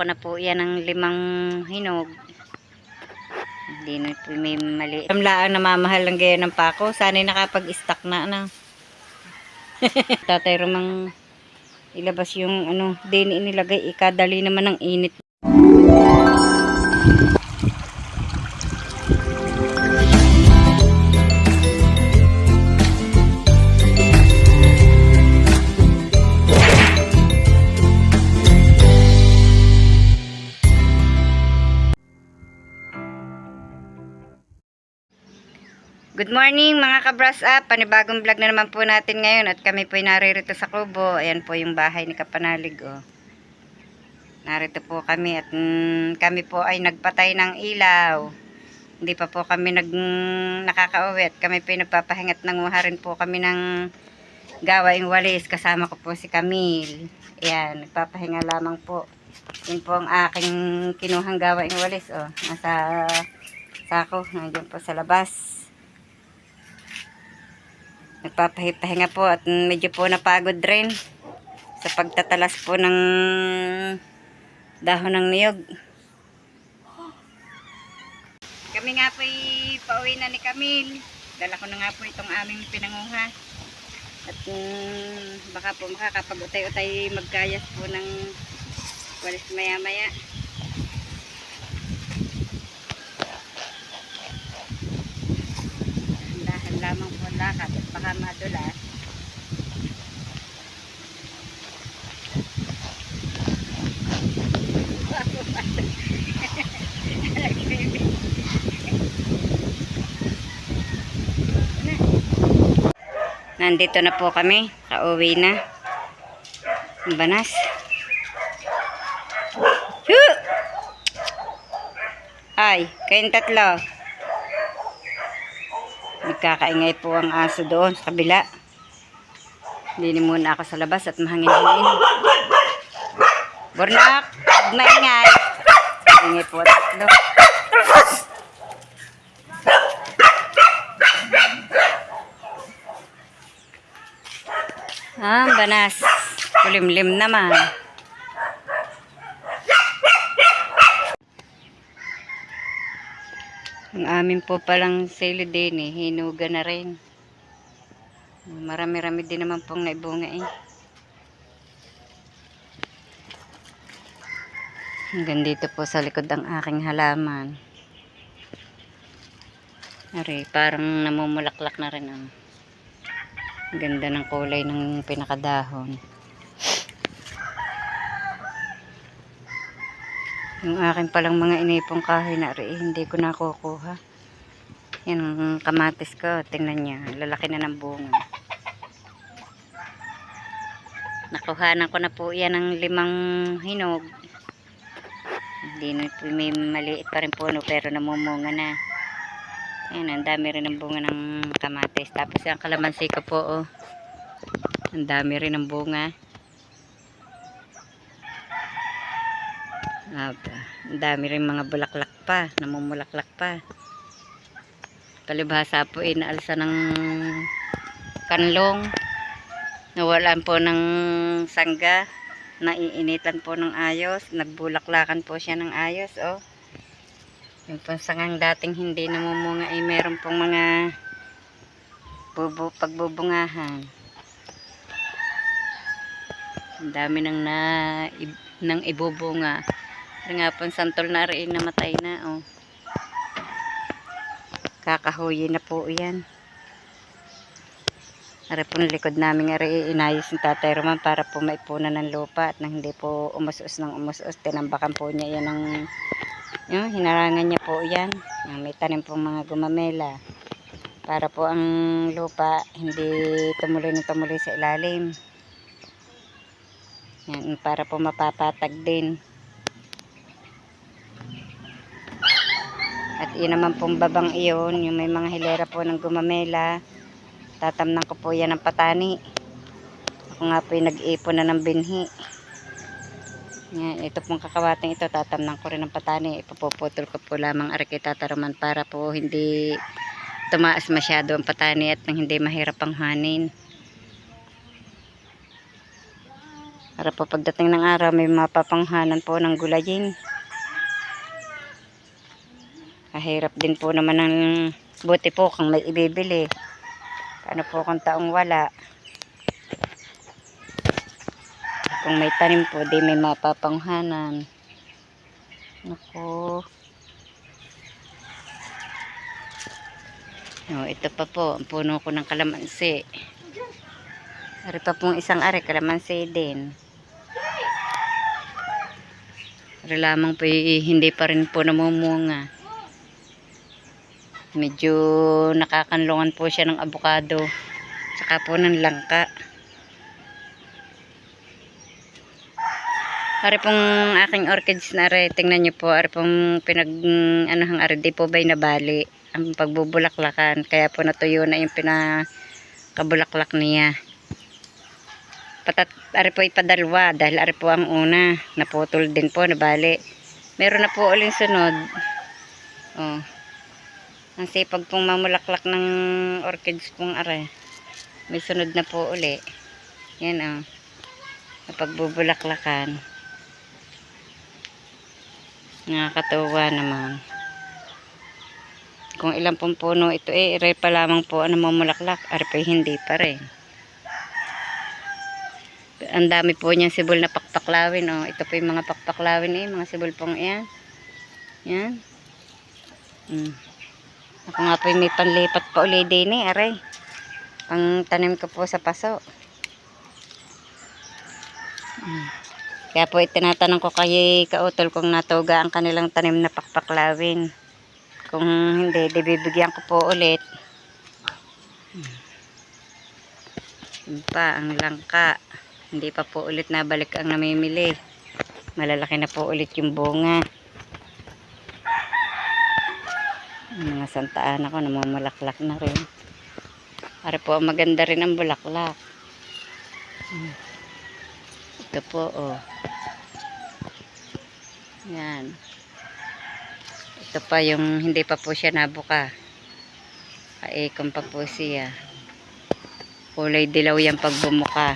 ko na po yan ng 5 hinog. Hindi na po may mali. Ramlaan na mamahal lang gaya ng pako. Sana'y nakapag-stock na ano. Tatay Romang ilabas yung ano, din inilagay. Ikadali naman ng init. Good morning mga ka-brush up, panibagong vlog na naman po natin ngayon at kami po ay naririto sa kubo. Ayan po yung bahay ni Kapanalig oh. Narito po kami at kami po ay nagpatay ng ilaw. Hindi pa po kami nakakauwi at kami po ay nagpapahingat, nanguha rin po kami ng gawaing walis. Kasama ko po si Camille. Ayan, nagpapahinga lamang po. Yun po ang aking kinuhang gawaing walis oh. Nasa sako, nandiyan po sa labas. Nagpapahinga po at medyo po napagod rin sa pagtatalas po ng dahon ng niyog. Kami nga po pauwi na ni Camille. Dala ko na nga po itong aming pinanguha. At baka po makakapag-utay-utay magkayas po ng walis maya-maya. Dahan lamang po lakad at baka madulas. Nandito na po kami, kauwi na. Ang banas. Ay, kayong tatlo. Nagkakaingay po ang aso doon sa kabila. Hindi muna ako sa labas at mahangin-hangin. Burnak, maingay. Ingay po tatlo. Banas. Kulimlim naman. Ang amin po palang sili din hinuga na rin. Marami-rami din naman pong naibunga eh. Hanggang dito po sa likod ang aking halaman. Ari, parang namumulaklak na rin ang ganda ng kulay ng pinakadahon. Yung akin palang mga inipong kahoy na ari, hindi ko nakukuha. Yan ang kamatis ko. Tingnan niya, lalaki na ng bunga. Nakuhanan ko na po yan ng 5 hinog. Hindi na po may maliit pa rin puno pero namumunga na. Ayan, ang dami rin ng bunga ng kamatis. Tapos yung kalamansi ko po oh. Ang dami rin ng bunga. Ang dami rin mga bulaklak pa, namumulaklak pa. Palibhasa po inaalsa ng kanlong. Nawalan po ng sangga. Naiinitan po ng ayos. Nagbulaklakan po siya ng ayos oh. Yung pansangang dating hindi namumunga ay meron pong mga pagbubungahan. Ang dami nang ibubunga. Pero nga pong santol na rin namatay na oh. Kakahuyi na po yan. Ari pong likod namin ari inayos ng Tatay Roman para po maipunan ng lupa at nang hindi po umusos ng umusos. Tinambakan po niya yan ng hinarangan niya po yan. May tanim pong mga gumamela. Para po ang lupa hindi tumuloy na tumuloy sa ilalim. Yan, para po mapapatag din. At yun naman pong babang iyon, yung may mga hilera po ng gumamela. Tatamnan ko po yan ng patani. Ako nga po yung nag-ipon na ng binhi. Yan, ito pong kakawating ito, tatamnan ko rin ng patani. Ipuputol ko po lamang ari kay Tata Roman para po hindi tumaas masyado ang patani at nang hindi mahirap ang hanin. Para po pagdating ng araw may mapapanghanan po ng gulayin. Mahirap din po naman ng buti po kung may ibibili. Paano po kung taong wala? Kung may tanim po, di may mapapanghanan. Naku. Oh, ito pa po, ang puno ko ng kalamansi. Ari pa pong isang ari, kalamansi din. Ari lamang po, hindi pa rin po namumunga. Medyo nakakanlungan po siya ng abukado. Saka po ng langka. Ari pong aking orchids na ari, tingnan nyo po, ari pong pinag-anahang ari, di po ba'y nabali ang pagbubulaklakan. Kaya po natuyo na yung pinakabulaklak niya. Ari po ipadalwa dahil ari po ang una. Naputol din po, nabali. Meron na po uling sunod. Oh. Ang sipag pong mamulaklak ng orchids pong ari. May sunod na po uli. Yan oh. Napagbubulaklakan. Nakakatuwa naman. Kung ilang pong puno ito ari pa lamang po ang mamulaklak. Ari pa hindi pa rin. Ang dami po niyang sibol na pakpaklawin oh. Ito po yung mga pakpaklawin mga sibol pong yan. Yan. Ako nga po may panlipat pa uli din aray. Pang tanim ko po sa paso. Kaya po itinatanong ko kay kautol kung natuga ang kanilang tanim na pakpaklawin. Kung hindi, di bibigyan ko po ulit. Yun pa, ang langka. Hindi pa po ulit nabalik ang namimili. Malalaki na po ulit yung bunga. Mga santaan ako, namamalaklak na rin. Para po maganda rin ang bulaklak. Ito po oh. Yan. Ito pa yung hindi pa po siya nabuka. Kaikom pa po siya. Kulay dilaw yan pag bumuka.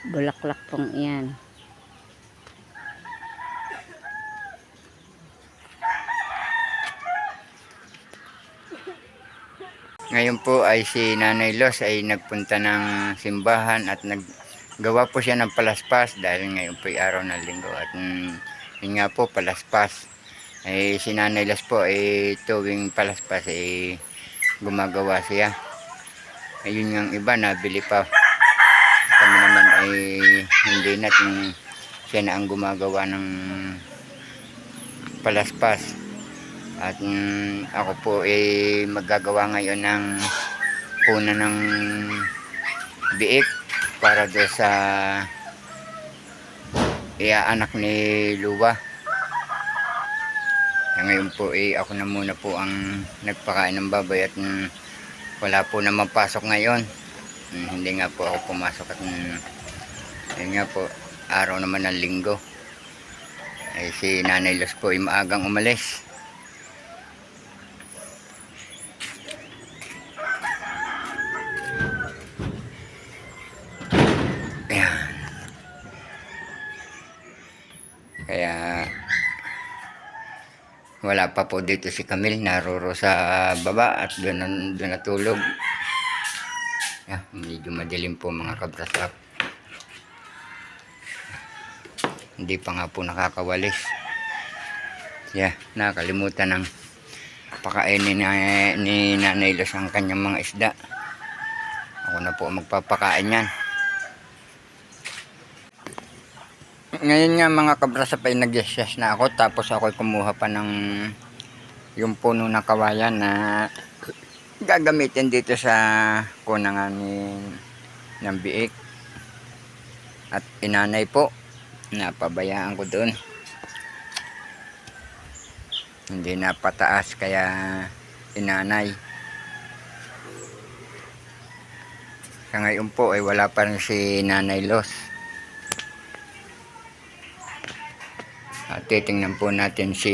Bulaklak pong yan. Ngayon po ay si Nanay Los ay nagpunta ng simbahan at naggawa po siya ng palaspas dahil ngayon po ay araw ng linggo at yun nga po palaspas. Ay si Nanay Los po ay tuwing palaspas ay gumagawa siya. Ayun yung iba nabili pa. Kami naman ay hindi na siya na ang gumagawa ng palaspas. At ako po ay maggagawa ngayon ng puna ng biik para doon sa anak ni Luwa. Ngayon po ay ako na muna po ang nagpakain ng baboy at wala po naman pasok ngayon. Hindi nga po ako pumasok at yun nga po, araw naman ng linggo. Ay si Nanay Los po ay maagang umalis. Kaya wala pa po dito si Camille, naruro sa baba at doon natulog. Medyo madilim po mga kabrasap. Hindi pa nga po nakakawalis. Nakalimutan ng pakainin ni Nanay Los ang kanyang mga isda. Ako na po magpapakain yan. Ngayon nga mga kabrasap ay nag-yes na ako, tapos ako ay kumuha pa ng yung puno ng kawayan na gagamitin dito sa kunangan ng biik. At inanay po, napabayaan ko doon. Hindi napataas kaya inanay. Sa ngayon po ay wala pa rin si Nanay Los. At titingnan po natin si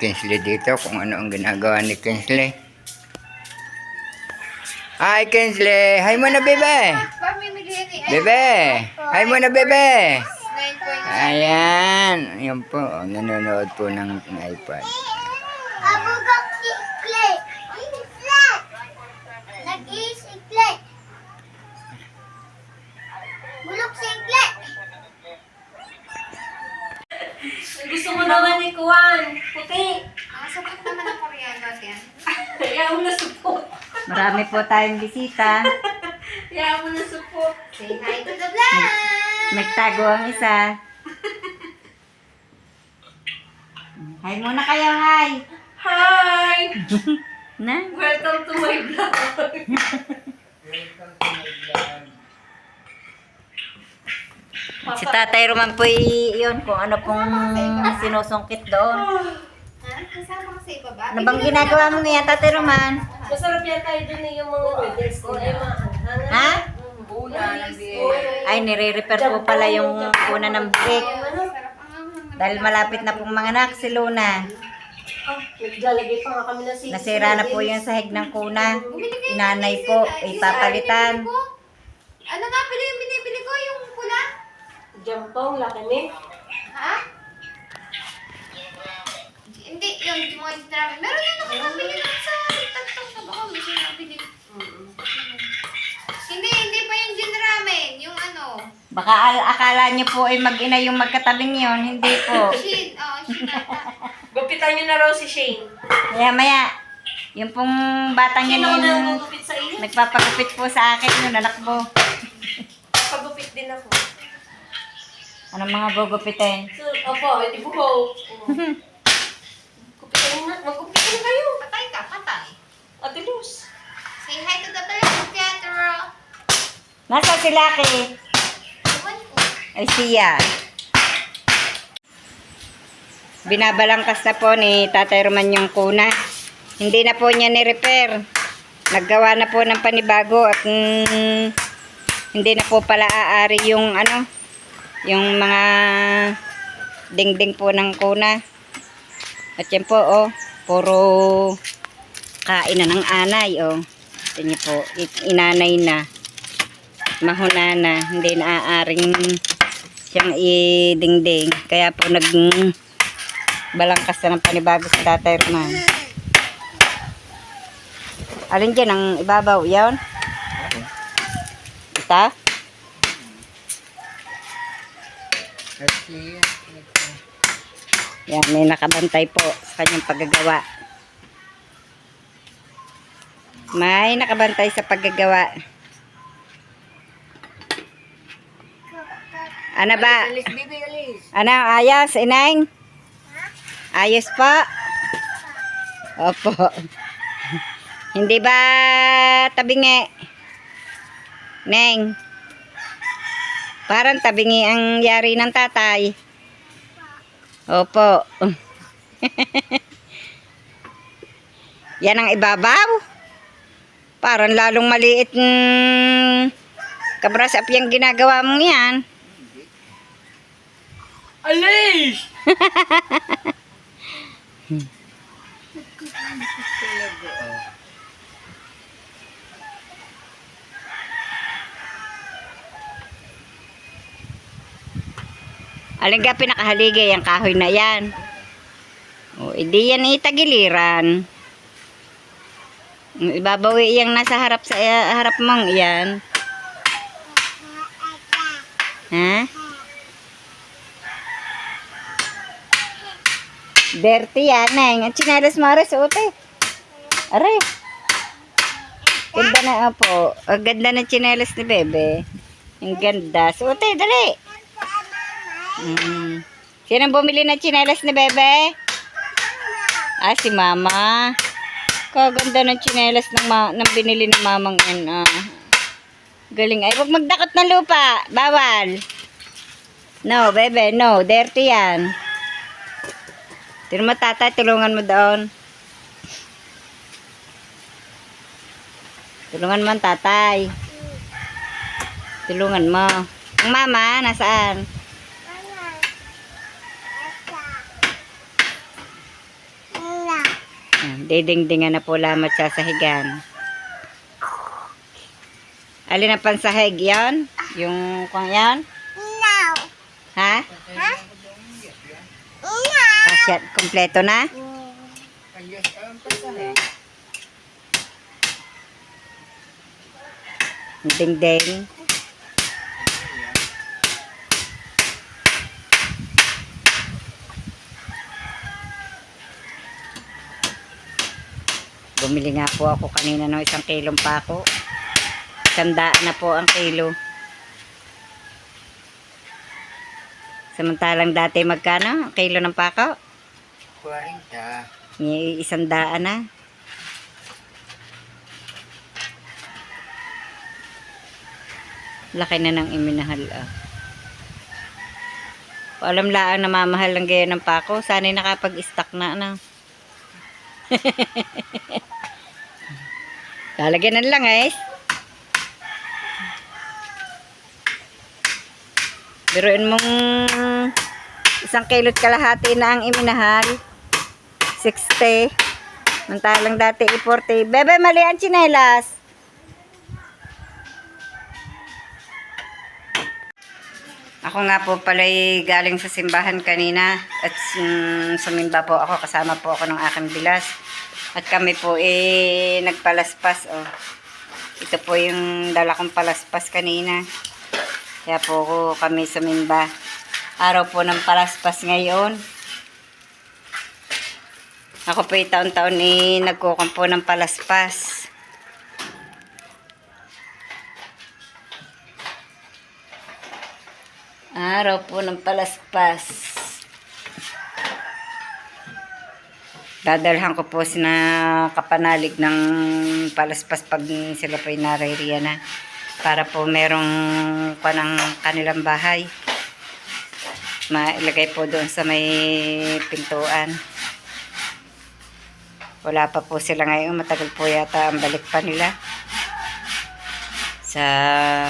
Kinsley dito kung ano ang ginagawa ni Kinsley. Hi Kinsley! Hi mo na bebe! Pamimilihan Bebe! Hi muna, bebe! 9.7. Ayan. Yan po. Nanonood po ng iPad. Abugak si Clay. Isla. Nag-isikle. Bulok si Clay. Gusto mo naman ni Kuwan. Puti. Sapat naman ang koreano yan. Kaya mo na support. Marami po tayong bisita. Kaya mo na support. Say hi to the vlog. Nagtago ang isa. Hi muna kayo, hi. Hi! Na? Welcome to my vlog. Si Tatay Roman po yun kung ano pong sinusungkit doon. Kasama ka sa iba ba? Ano bang ginagawa mo niya, Tatay Roman? Masarap yan tayo dun yung mga noodles nila. Ha? Una, Ay, nire-repair po pala yung una ng brick. Dahil malapit na pong mga anak, si Luna. naglalagay pa nga kami na si Nasira na po yung sahig ng kuna. Inanay po, ipapalitan. Ano nga pala yung binibili ko? Yung pula? Jampong, laki ni. Ha? Hindi, yung Jimoy Travel. Meron yung nakakabili naman sa TikTok na baka may sinabili. Hindi pa yung gin ramen. Yung ano. Baka akala niyo po ay mag-ina yung magkatabing yun. Hindi po. Shin. Oh, shin ata. Gupitan niyo na raw si Shane. Maya. Yung pong batang yun Sino na yung gugupit sa iyo? nagpapagupit po sa akin yung anak mo. Pagupit din ako. Anong mga gugupitin? So, opo, edi buho. Gupitan na. Magupitan na kayo. Patay ka, patay. Ate Luz. Say hi to the vlog, Pietro. Nasa si Lucky? Ewan ko. Ay siya. Binabalangkas na po ni Tatay Roman yung kuna. Hindi na po niya ni-repair. Naggawa na po ng panibago at hindi na po pala aari yung ano, yung mga dingding po ng kuna. At yan po, oh, puro kain na ng anay, oh. Ito niyo po, inanay na. Mahuna na, hindi na aaring siyang idingding. Kaya po balangkas na ng panibago sa Tatay Roman. Alin dyan ang ibabaw? Yan? Ito? Yan, may nakabantay po sa kanyang paggagawa. May nakabantay sa paggagawa. Ano ba? Ano, ayos, ineng? Ayos po? Opo. Hindi ba tabingi? Neng? Parang tabingi ang yari ng tatay. Opo. Yan ang ibabaw. Parang lalong maliit kabrasap yung ginagawa mong yan. Alis! Alin ka pinakahaligay ang kahoy na yan? O, hindi yan itagiliran. Ibabawi yung nasa harap sa harap mong yan. Ha? Dirty yan, Neng. Ang tsinelas mo, Ares, uti. Aray. Ganda na, opo. Ang ganda ng tsinelas ni Bebe. Ang ganda. Suote, dali. Sino bumili ng tsinelas ni Bebe? Ah, si Mama. Kaganda ng tsinelas ng binili ng mamang yan. Galing. Ay, huwag magdakot ng lupa. Bawal. No, Bebe, no. Dirty yan. Tino mo, tatay, tulungan mo doon. Tulungan mo ang tatay. Tulungan mo. Ang mama, nasaan? Didingdingan na po lamang sa sahigan. Alin ang pansahig yan? Yung kung yan? No. Ha? Ha? Kasya, kompleto na? Ding-ding. Bumili nga po ako kanina ng 1 kilong pako. 100 na po ang kilo. Samantalang dati magkano ang kilo ng pako? 40. 100 na. Laki na ng iminahal ah. Alam laang namamahal ng gaya ng pako. Sana'y nakapag-stock na ano. Lalagyan na lang guys. Biruin mong 1 kilo't kalahati na ang iminahal. 60. Mantalang dati 40. Bebe, mali ang tsinelas. Ako nga po pala'y galing sa simbahan kanina at sumimba po ako, kasama po ako ng aking bilas. At kami po nagpalaspas. Oh. Ito po yung dala kong palaspas kanina. Kaya po kami sumimba. Araw po ng palaspas ngayon. Ako po taon-taon nagkukampo ng palaspas. Araw po ng palaspas. Dadalhan ko po sina kapanalig ng palaspas pag sila po naririya na. Para po merong panang kanilang bahay. Mailagay po doon sa may pintuan. Wala pa po sila ngayon. Matagal po yata ang balik pa nila. Sa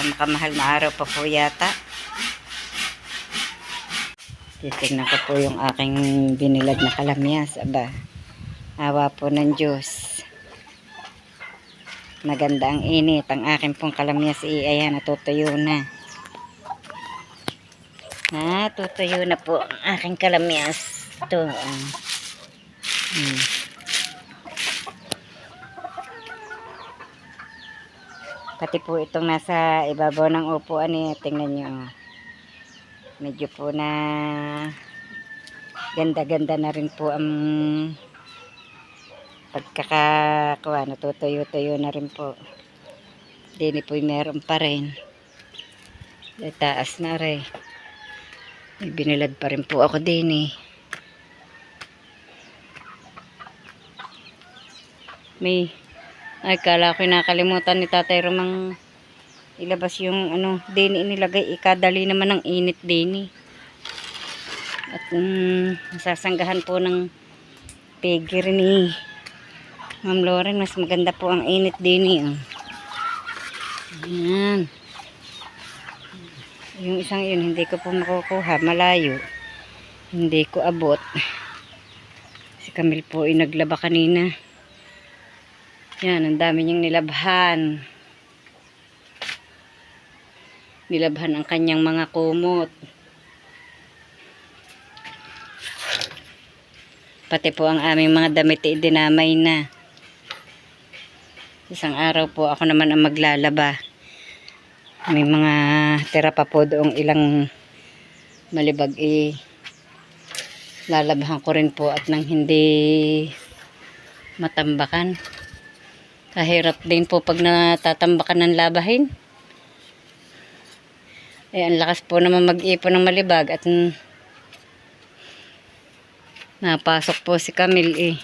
makamahal na araw pa po yata. Titignan ko po yung aking binilad na kalamyas. Aba, awa po ng Diyos. Maganda ang init. Ang aking pong kalamyas ayan, natutuyo na. Tutuyo na po ang aking kalamyas. Ito. Pati po itong nasa ibabaw ng upuan tingnan nyo. Medyo po na ganda-ganda na rin po ang pagkakakuha. Natutuyo-tuyo na rin po. Dini po meron pa rin. Taas na rin. May binilad pa rin po ako dini. Ay, kala ko nakalimutan ni Tatay Romang ilabas yung dini inilagay. Ikadali naman ng init dini. At masasanggahan po ng pigir ni Ma'am Lauren. Mas maganda po ang init dini. Ayan. Yung isang yun, hindi ko po makukuha. Malayo. Hindi ko abot. Si Camille po ay naglaba kanina. Yan, ang dami niyang nilabhan. Nilabhan ang kanyang mga kumot. Pati po ang aming mga damit dinamay na. Isang araw po ako naman ang maglalaba. May mga tira pa po doong ilang malibag lalabahan ko rin po at nang hindi matambakan. Kahirap din po pag natatambakan ng labahin. Ang lakas po naman mag-ipon ng malibag at napasok po si Camille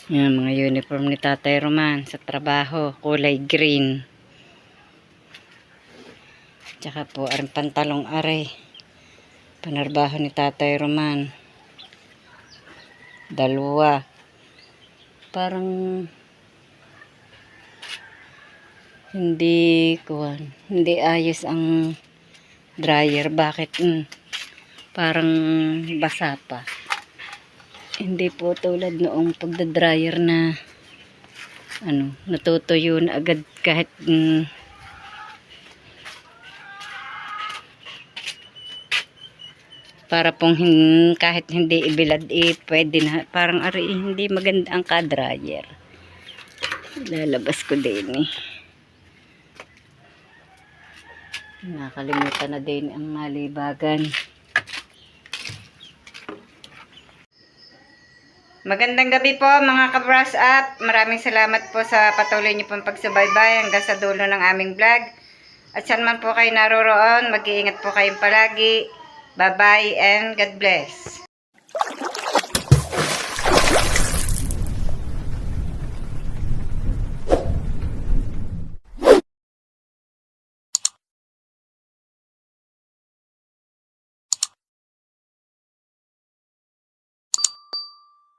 Yan, mga uniform ni Tatay Roman sa trabaho, kulay green. Tsaka po, aring pantalong are. Panarbaho ni Tatay Roman. 2. Parang hindi ayos ang dryer. Bakit? Parang basa pa. Hindi po tulad noong pagda-dryer na natutuyo na agad kahit para pong kahit hindi ibilad pwede na. Parang hindi maganda ang ka-dryer. Lalabas ko din nakalimutan na din ang malibagan. Magandang gabi po mga ka-brush up. Maraming salamat po sa patuloy niyo pong pagsubaybay hanggang sa dulo ng aming vlog. At saan man po kayo naroroon, mag-iingat po kayong palagi. Bye-bye and God bless.